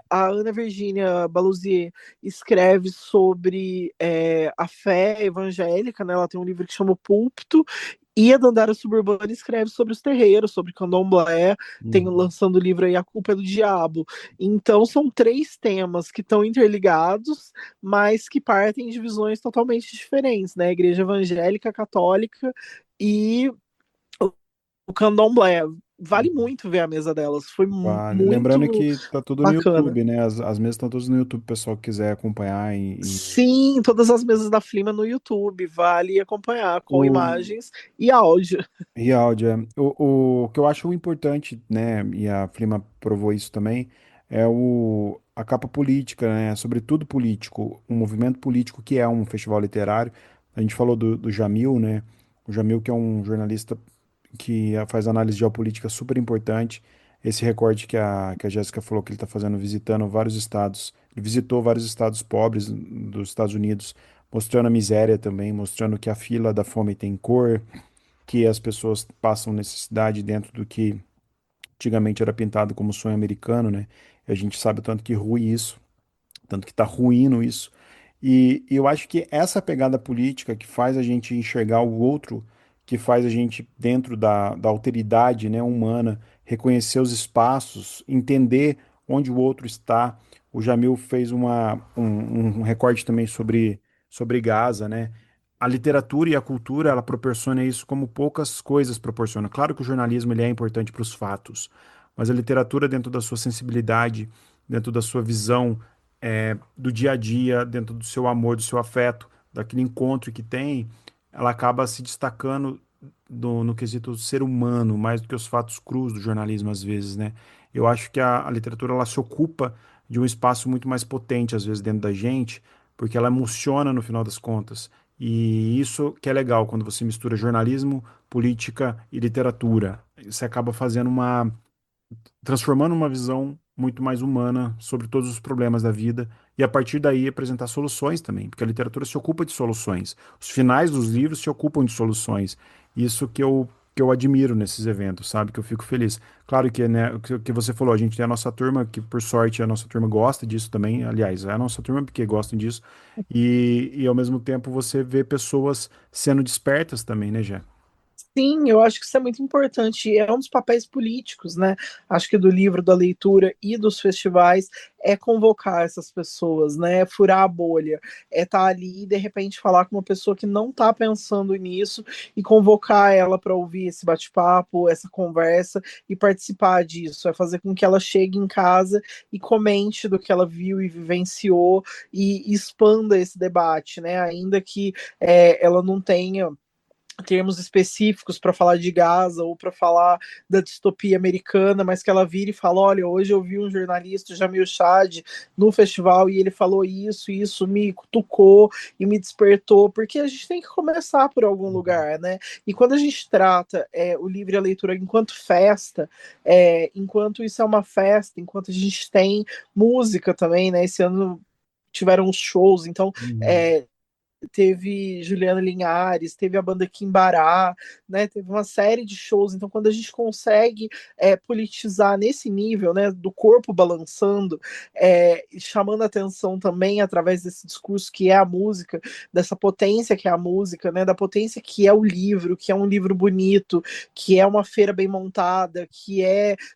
A Ana Virgínia Baluzier escreve sobre a fé evangélica, né? Ela tem um livro que chama O Púlpito, e a Dandara Suburbana escreve sobre os terreiros, sobre candomblé, tem Uhum. lançando o livro aí A Culpa é do Diabo. Então são 3 temas que estão interligados, mas que partem de visões totalmente diferentes, né? A igreja evangélica, católica e o candomblé. Vale Uhum. muito ver a mesa delas, foi Vale. Lembrando muito que tá tudo no bacana. YouTube, né? As mesas estão todas no YouTube, o pessoal que quiser acompanhar Sim, todas as mesas da Flima no YouTube, vale acompanhar com o, imagens e áudio. e áudio. O que eu acho importante, né? E a Flima provou isso também, é a capa política, né? Sobretudo político, um movimento político que é um festival literário. A gente falou do Jamil, né? O Jamil, que é um jornalista que faz análise geopolítica super importante. Esse recorte que a Jéssica falou que ele está fazendo, visitando vários estados. Ele visitou vários estados pobres dos Estados Unidos, mostrando a miséria também, mostrando que a fila da fome tem cor, que as pessoas passam necessidade dentro do que antigamente era pintado como sonho americano, né? E a gente sabe o tanto que ruim isso, tanto que está ruindo isso. E eu acho que essa pegada política que faz a gente enxergar o outro, que faz a gente, dentro da alteridade, né, humana, reconhecer os espaços, entender onde o outro está. O Jamil fez um recorte também sobre Gaza, né? A literatura e a cultura, ela proporciona isso como poucas coisas proporcionam. Claro que o jornalismo ele é importante para os fatos, mas a literatura, dentro da sua sensibilidade, dentro da sua visão do dia a dia, dentro do seu amor, do seu afeto, daquele encontro que tem, ela acaba se destacando no quesito ser humano, mais do que os fatos crus do jornalismo, às vezes, né? Eu acho que a literatura, ela se ocupa de um espaço muito mais potente, às vezes, dentro da gente, porque ela emociona no final das contas. E isso que é legal, quando você mistura jornalismo, política e literatura. Você acaba transformando uma visão muito mais humana sobre todos os problemas da vida e a partir daí apresentar soluções também, porque a literatura se ocupa de soluções. Os finais dos livros se ocupam de soluções. Isso que eu admiro nesses eventos, sabe? Que eu fico feliz. Claro que, né, o que você falou, a gente tem a nossa turma, que por sorte a nossa turma gosta disso também, aliás, é a nossa turma porque gostam disso, e ao mesmo tempo você vê pessoas sendo despertas também, né, Jé? Sim, eu acho que isso é muito importante. É um dos papéis políticos, né? Acho que do livro, da leitura e dos festivais é convocar essas pessoas, né? É furar a bolha, é estar ali e de repente falar com uma pessoa que não está pensando nisso e convocar ela para ouvir esse bate-papo, essa conversa e participar disso. É fazer com que ela chegue em casa e comente do que ela viu e vivenciou e expanda esse debate, né? Ainda que ela não tenha termos específicos para falar de Gaza ou para falar da distopia americana, mas que ela vira e fala: olha, hoje eu vi um jornalista, Jamil Chad, no festival e ele falou isso, e isso me cutucou e me despertou, porque a gente tem que começar por algum lugar, né? E quando a gente trata o livro e a leitura enquanto festa, enquanto isso é uma festa, enquanto a gente tem música também, né? Esse ano tiveram os shows, então Uhum. teve Juliana Linhares, teve a banda Kimbará, né? Teve uma série de shows. Então, quando a gente consegue politizar nesse nível, né, do corpo balançando, chamando atenção também através desse discurso que é a música, dessa potência que é a música, né, da potência que é o livro, que é um livro bonito, que é uma feira bem montada,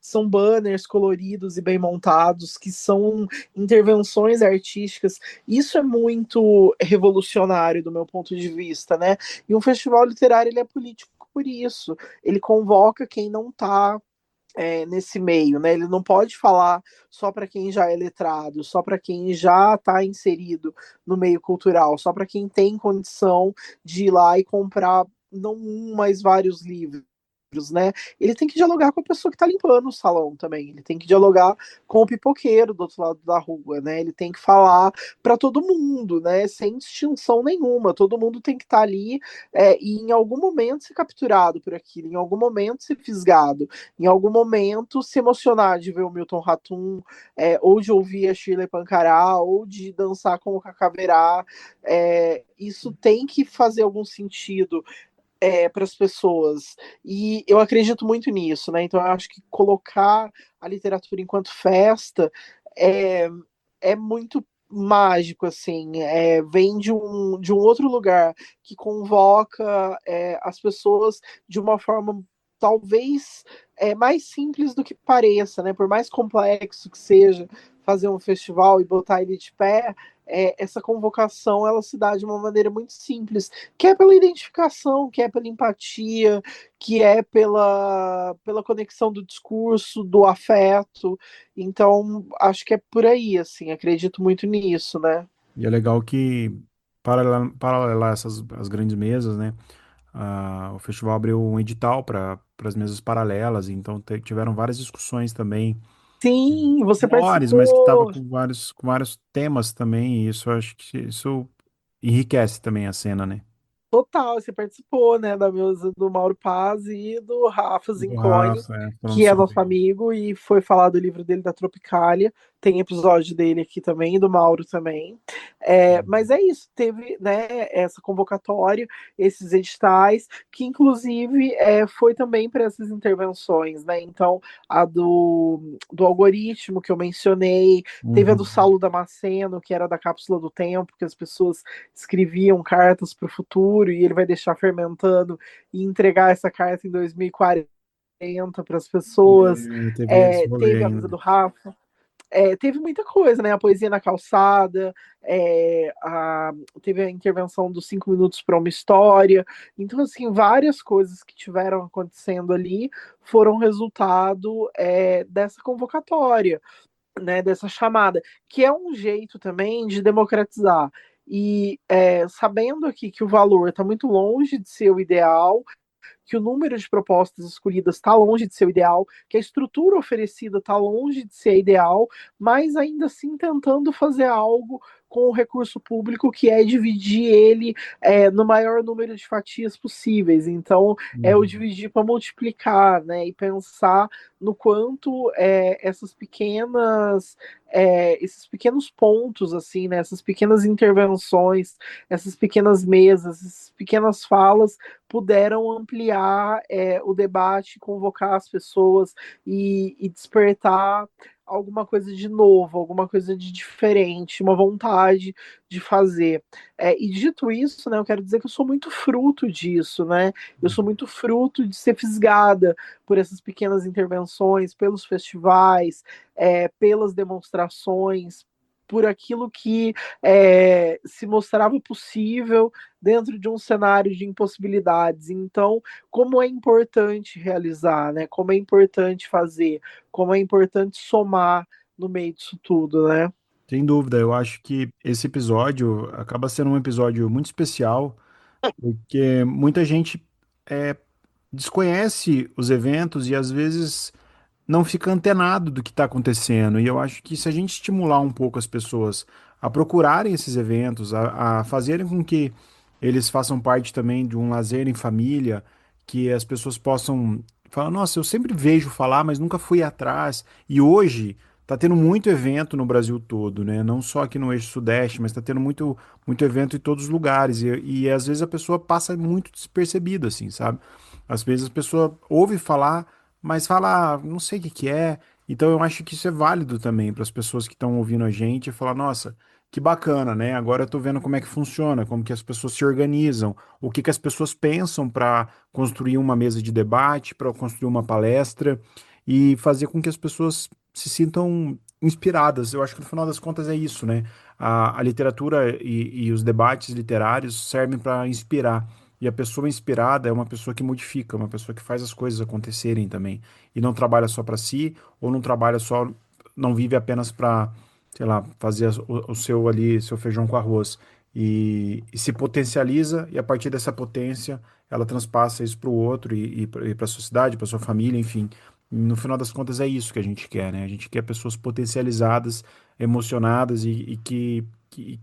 são banners coloridos e bem montados, que são intervenções artísticas. Isso é muito revolucionário do meu ponto de vista, né? E um festival literário ele é político por isso. Ele convoca quem não está nesse meio, né? Ele não pode falar só para quem já é letrado, só para quem já está inserido no meio cultural, só para quem tem condição de ir lá e comprar não um, mas vários livros, né? Ele tem que dialogar com a pessoa que está limpando o salão também. Ele tem que dialogar com o pipoqueiro do outro lado da rua, né? Ele tem que falar para todo mundo, né? Sem distinção nenhuma. Todo mundo tem que estar ali e em algum momento ser capturado por aquilo, em algum momento ser fisgado, em algum momento se emocionar de ver o Milton Ratum, ou de ouvir a Shirley Pancará, ou de dançar com o Cacaverá. Isso tem que fazer algum sentido para as pessoas. E eu acredito muito nisso, né? Então eu acho que colocar a literatura enquanto festa é, é muito mágico, assim, vem de um outro lugar que convoca as pessoas de uma forma talvez mais simples do que pareça, né? Por mais complexo que seja fazer um festival e botar ele de pé, essa convocação ela se dá de uma maneira muito simples, que é pela identificação, que é pela empatia, que é pela conexão do discurso, do afeto. Então, acho que é por aí, assim, acredito muito nisso, né? E é legal que, paralelo a essas as grandes mesas, né? O festival abriu um edital para as mesas paralelas, então tiveram várias discussões também, Sim, você menores, mas que estava participou. com vários temas também, e isso eu acho que isso enriquece também a cena, né? Total, você participou, né, da mesa do Mauro Paz e do Rafa Do Zincone, Rafa, falando que é sobre nosso amigo e foi falar do livro dele da Tropicália. Tem episódio dele aqui também, e do Mauro também. Mas é isso, teve, né, essa convocatória, esses editais, que inclusive foi também para essas intervenções, né? Então, a do algoritmo que eu mencionei, teve a do Uhum. Saulo Damasceno, que era da cápsula do tempo, que as pessoas escreviam cartas para o futuro e ele vai deixar fermentando e entregar essa carta em 2040 para as pessoas. Teve esse rolê Teve a mesa ainda. do Rafa. teve muita coisa, né? A poesia na calçada, teve a intervenção dos 5 minutos para uma história. Então, assim, várias coisas que tiveram acontecendo ali foram resultado dessa convocatória, né? Dessa chamada, que é um jeito também de democratizar. E sabendo aqui que o valor está muito longe de ser o ideal, que o número de propostas escolhidas está longe de ser o ideal, que a estrutura oferecida está longe de ser ideal, mas ainda assim tentando fazer algo com o recurso público, que é dividir ele no maior número de fatias possíveis. Então, é o Uhum. dividir para multiplicar, né? E pensar no quanto esses pequenos pontos, assim, né? Essas pequenas intervenções, essas pequenas mesas, essas pequenas falas puderam ampliar o debate, convocar as pessoas e despertar alguma coisa de novo, alguma coisa de diferente, uma vontade de fazer. E dito isso, né, eu quero dizer que eu sou muito fruto disso, né? Eu sou muito fruto de ser fisgada por essas pequenas intervenções, pelos festivais, pelas demonstrações, por aquilo que se mostrava possível dentro de um cenário de impossibilidades. Então, como é importante realizar, né? Como é importante fazer, como é importante somar no meio disso tudo, né? Sem dúvida, eu acho que esse episódio acaba sendo um episódio muito especial, porque muita gente é, desconhece os eventos e às vezes não fica antenado do que está acontecendo. E eu acho que se a gente estimular um pouco as pessoas a procurarem esses eventos, a fazerem com que eles façam parte também de um lazer em família, que as pessoas possam falar, nossa, eu sempre vejo falar, mas nunca fui atrás. E hoje está tendo muito evento no Brasil todo, né? Não só aqui no eixo sudeste, mas está tendo muito evento em todos os lugares. E às vezes a pessoa passa muito despercebida, assim, sabe? Às vezes a pessoa ouve falar, mas fala, não sei o que que é. Então eu acho que isso é válido também para as pessoas que estão ouvindo a gente e falar, nossa, que bacana, né? Agora eu tô vendo como é que funciona, como que as pessoas se organizam, o que que as pessoas pensam para construir uma mesa de debate, para construir uma palestra e fazer com que as pessoas se sintam inspiradas. Eu acho que no final das contas é isso, né? A literatura e os debates literários servem para inspirar. E a pessoa inspirada é uma pessoa que modifica, uma pessoa que faz as coisas acontecerem também. E não trabalha só para si, ou não trabalha só, não vive apenas para, sei lá, fazer o seu ali, seu feijão com arroz. E se potencializa, e a partir dessa potência, ela transpassa isso para o outro e para a sociedade, para sua família, enfim. No final das contas, é isso que a gente quer, né? A gente quer pessoas potencializadas, emocionadas e que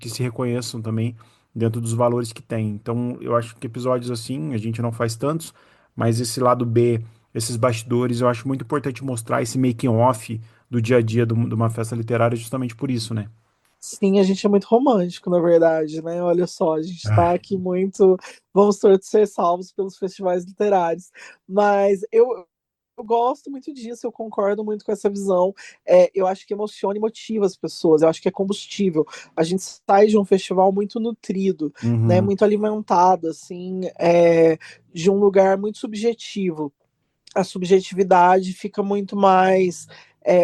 se reconheçam também dentro dos valores que tem. Então, eu acho que episódios assim, a gente não faz tantos, mas esse lado B, esses bastidores, eu acho muito importante mostrar esse making off do dia a dia de uma festa literária justamente por isso, né? Sim, a gente é muito romântico, na verdade, né? Olha só, a gente está Ah, aqui muito. Vamos todos ser salvos pelos festivais literários. Mas eu gosto muito disso, eu concordo muito com essa visão. Eu acho que emociona e motiva as pessoas, eu acho que é combustível. A gente sai de um festival muito nutrido, né? uhum, Muito alimentado, assim, de um lugar muito subjetivo. A subjetividade fica muito mais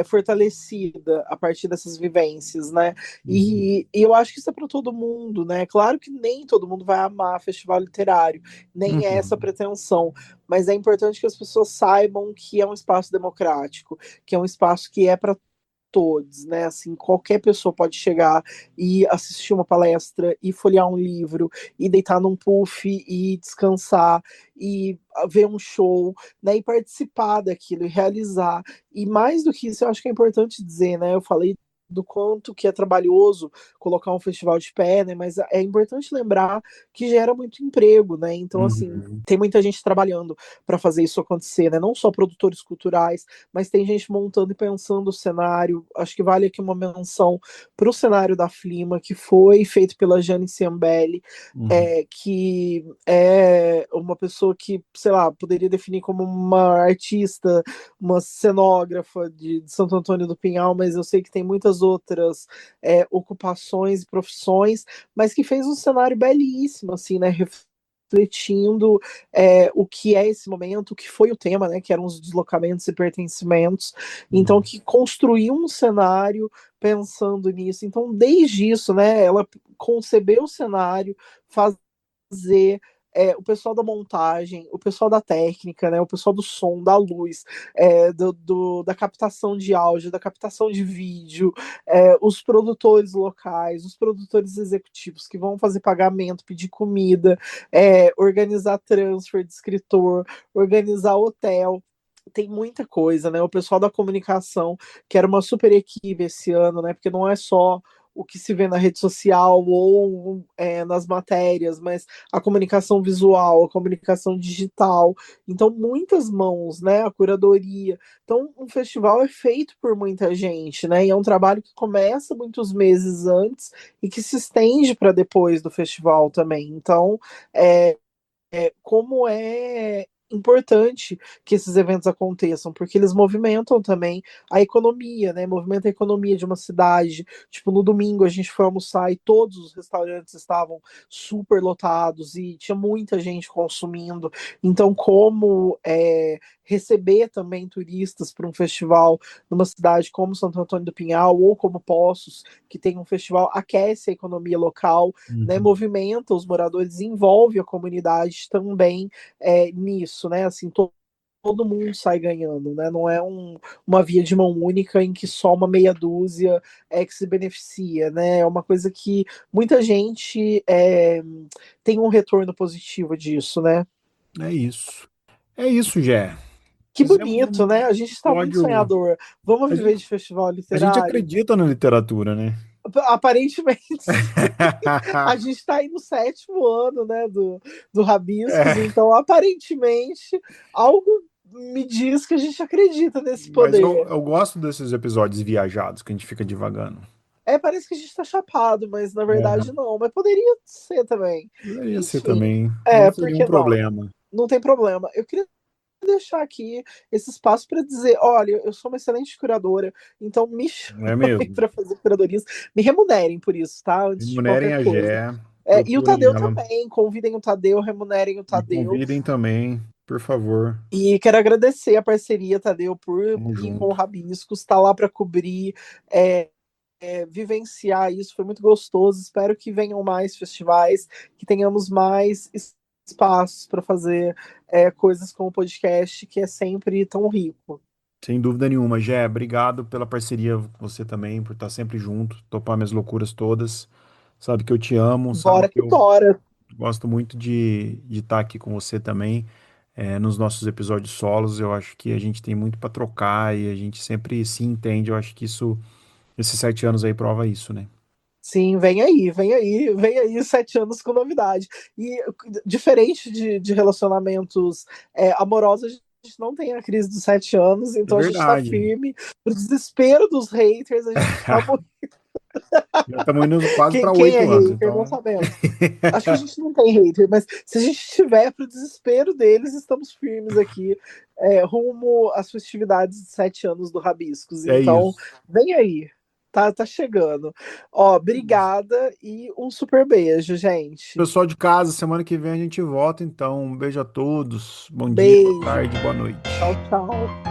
fortalecida a partir dessas vivências, né? uhum, E eu acho que isso é para todo mundo, né? Claro que nem todo mundo vai amar festival literário, nem é essa a uhum. pretensão, mas é importante que as pessoas saibam que é um espaço democrático, que é um espaço que é para todos, né? Assim, qualquer pessoa pode chegar e assistir uma palestra e folhear um livro e deitar num puff e descansar e ver um show, né? E participar daquilo e realizar. E mais do que isso, eu acho que é importante dizer, né? Eu falei do quanto que é trabalhoso colocar um festival de pé, né? Mas é importante lembrar que gera muito emprego, né? Então, assim, Uhum. tem muita gente trabalhando para fazer isso acontecer, né? Não só produtores culturais, mas tem gente montando e pensando o cenário. Acho que vale aqui uma menção para o cenário da Flima, que foi feito pela Jane Ciambelli, Uhum. que é uma pessoa que, sei lá, poderia definir como uma artista, uma cenógrafa de Santo Antônio do Pinhal, mas eu sei que tem muitas outras ocupações e profissões, mas que fez um cenário belíssimo, assim, né? refletindo o que é esse momento, o que foi o tema, né, que eram os deslocamentos e pertencimentos, então que construiu um cenário pensando nisso. Então, desde isso, né, ela concebeu o cenário, fazer o pessoal da montagem, o pessoal da técnica, né, o pessoal do som, da luz, da captação de áudio, da captação de vídeo, os produtores locais, os produtores executivos que vão fazer pagamento, pedir comida, organizar transfer de escritor, organizar hotel. Tem muita coisa, né? O pessoal da comunicação, que era uma super equipe esse ano, né? Porque não é só o que se vê na rede social ou nas matérias, mas a comunicação visual, a comunicação digital. Então, muitas mãos, né? A curadoria. Então, um festival é feito por muita gente, né? E é um trabalho que começa muitos meses antes e que se estende para depois do festival também. Então, como é importante que esses eventos aconteçam, porque eles movimentam também a economia, né? Movimenta a economia de uma cidade. Tipo, no domingo a gente foi almoçar e todos os restaurantes estavam super lotados e tinha muita gente consumindo. Então, como receber também turistas para um festival numa cidade como Santo Antônio do Pinhal ou como Poços, que tem um festival, aquece a economia local, né? Movimenta os moradores, envolve a comunidade também nisso, né? Assim, todo mundo sai ganhando, né? Não é uma via de mão única em que só uma meia dúzia que se beneficia, né? É uma coisa que muita gente tem um retorno positivo disso, né? É isso. É isso, Jé. Que Fizemos bonito, um né? A gente está muito episódio. sonhador. Vamos A viver gente, de festival a gente literário? acredita na literatura, né? Aparentemente, sim. A gente está aí no 7º ano, né, do Rabiscos, É, então aparentemente algo me diz que a gente acredita nesse mas poder. eu gosto desses episódios viajados que a gente fica divagando. Parece que a gente está chapado, mas na É, verdade não. Mas poderia ser também. poderia ser Enfim, também. Não por seria um que não? problema. Não tem problema. Eu queria deixar aqui esse espaço para dizer, olha, eu sou uma excelente curadora, então me Não é chamem mesmo? para fazer curadorias, me remunerem por isso, tá? Antes de Remunerem qualquer a coisa. Gé, E o procurem Tadeu ela. também, convidem o Tadeu, remunerem o Me Tadeu. convidem também, por favor. E quero agradecer a parceria, Tadeu, por Tamo ir com o junto. Rabiscos, estar lá para cobrir, vivenciar isso, foi muito gostoso. Espero que venham mais festivais, que tenhamos mais espaços para fazer coisas como o podcast, que é sempre tão rico. Sem dúvida nenhuma, Gé. Obrigado pela parceria, você também, por estar sempre junto, topar minhas loucuras todas. Sabe que eu te amo, sabe Bora que que eu bora. gosto muito de estar aqui com você também, nos nossos episódios solos. Eu acho que a gente tem muito para trocar e a gente sempre se entende. Eu acho que esses 7 anos aí prova isso, né? Sim, vem aí, vem aí, vem aí, 7 anos com novidade. E diferente de relacionamentos amorosos, a gente não tem a crise dos 7 anos, É então a gente está verdade. firme. Pro desespero dos haters, a gente está. Já estamos indo quase para Quem é 8 anos, hater, não então. sabemos. Acho que a gente não tem hater, mas se a gente tiver, pro desespero deles, estamos firmes aqui, rumo às festividades de 7 anos do Rabiscos. É Então, isso. vem aí. Tá chegando. Ó, obrigada e um super beijo, gente. Pessoal de casa, semana que vem a gente volta, então. Um beijo a todos. Bom dia, boa Beijo. tarde, boa Tchau, noite. tchau.